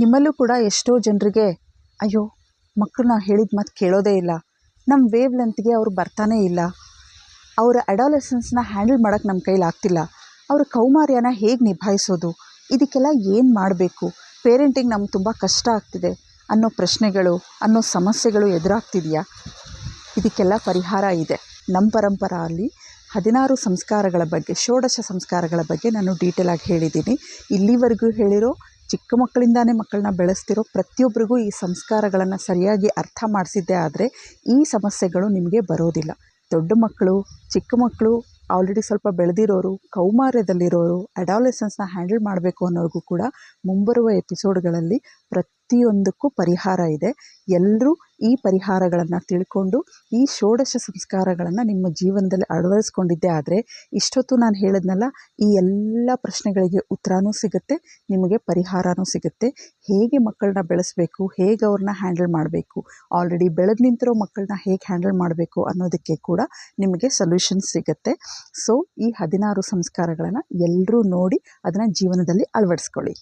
ನಿಮ್ಮಲ್ಲೂ ಕೂಡ ಎಷ್ಟೋ ಜನರಿಗೆ ಅಯ್ಯೋ ಮಕ್ಕಳು ನಾವು ಹೇಳಿದ ಮಾತು ಕೇಳೋದೇ ಇಲ್ಲ, ನಮ್ಮ ವೇವ್ ಲೆಂತ್ಗೆ ಅವರು ಬರ್ತಾನೇ ಇಲ್ಲ, ಅವರ ಅಡಾಲೆಸೆನ್ಸ್ನ ಹ್ಯಾಂಡಲ್ ಮಾಡೋಕ್ಕೆ ನಮ್ಮ ಕೈಲಿ ಆಗ್ತಿಲ್ಲ, ಅವರ ಕೌಮಾರ್ಯನ ಹೇಗೆ ನಿಭಾಯಿಸೋದು, ಇದಕ್ಕೆಲ್ಲ ಏನು ಮಾಡಬೇಕು, ಪೇರೆಂಟಿಂಗ್ ನಮ್ಗೆ ತುಂಬ ಕಷ್ಟ ಆಗ್ತಿದೆ ಅನ್ನೋ ಪ್ರಶ್ನೆಗಳು, ಅನ್ನೋ ಸಮಸ್ಯೆಗಳು ಎದುರಾಗ್ತಿದೆಯಾ? ಇದಕ್ಕೆಲ್ಲ ಪರಿಹಾರ ಇದೆ. ನಮ್ಮ ಪರಂಪರೆಯಲ್ಲಿ 16 ಸಂಸ್ಕಾರಗಳ ಬಗ್ಗೆ, ಷೋಡಶ ಸಂಸ್ಕಾರಗಳ ಬಗ್ಗೆ ನಾನು ಡೀಟೇಲಾಗಿ ಹೇಳಿದ್ದೀನಿ. ಇಲ್ಲಿವರೆಗೂ ಹೇಳಿರೋ ಚಿಕ್ಕ ಮಕ್ಕಳಿಂದಾನೇ ಮಕ್ಕಳನ್ನ ಬೆಳೆಸ್ತಿರೋ ಪ್ರತಿಯೊಬ್ಬರಿಗೂ ಈ ಸಂಸ್ಕಾರಗಳನ್ನು ಸರಿಯಾಗಿ ಅರ್ಥ ಮಾಡಿಸಿದ್ದೇ ಆದರೆ ಈ ಸಮಸ್ಯೆಗಳು ನಿಮಗೆ ಬರೋದಿಲ್ಲ. ದೊಡ್ಡ ಮಕ್ಕಳು, ಚಿಕ್ಕ ಮಕ್ಕಳು, ಆಲ್ರೆಡಿ ಸ್ವಲ್ಪ ಬೆಳೆದಿರೋರು, ಕೌಮಾರ್ಯದಲ್ಲಿರೋರು, ಅಡಾಲೆಸೆನ್ಸ್ನ ಹ್ಯಾಂಡಲ್ ಮಾಡಬೇಕು ಅನ್ನೋರಿಗೂ ಕೂಡ ಮುಂಬರುವ ಎಪಿಸೋಡ್ಗಳಲ್ಲಿ ಪ್ರತಿಯೊಂದಕ್ಕೂ ಪರಿಹಾರ ಇದೆ. ಎಲ್ಲರೂ ಈ ಪರಿಹಾರಗಳನ್ನು ತಿಳ್ಕೊಂಡು ಈ ಷೋಡಶ ಸಂಸ್ಕಾರಗಳನ್ನು ನಿಮ್ಮ ಜೀವನದಲ್ಲಿ ಅಳವಡಿಸ್ಕೊಂಡಿದ್ದೇ ಆದರೆ ಇಷ್ಟೊತ್ತು ನಾನು ಹೇಳಿದ್ನಲ್ಲ, ಈ ಎಲ್ಲ ಪ್ರಶ್ನೆಗಳಿಗೆ ಉತ್ತರನೂ ಸಿಗುತ್ತೆ, ನಿಮಗೆ ಪರಿಹಾರನೂ ಸಿಗುತ್ತೆ. ಹೇಗೆ ಮಕ್ಕಳನ್ನ ಬೆಳೆಸಬೇಕು, ಹೇಗೆ ಅವ್ರನ್ನ ಹ್ಯಾಂಡಲ್ ಮಾಡಬೇಕು, ಆಲ್ರೆಡಿ ಬೆಳೆದು ನಿಂತಿರೋ ಮಕ್ಕಳನ್ನ ಹೇಗೆ ಹ್ಯಾಂಡಲ್ ಮಾಡಬೇಕು ಅನ್ನೋದಕ್ಕೆ ಕೂಡ ನಿಮಗೆ ಸೊಲ್ಯೂಷನ್ ಸಿಗುತ್ತೆ. ಸೊ ಈ 16 ಸಂಸ್ಕಾರಗಳನ್ನು ಎಲ್ಲರೂ ನೋಡಿ ಅದನ್ನು ಜೀವನದಲ್ಲಿ ಅಳವಡಿಸ್ಕೊಳ್ಳಿ.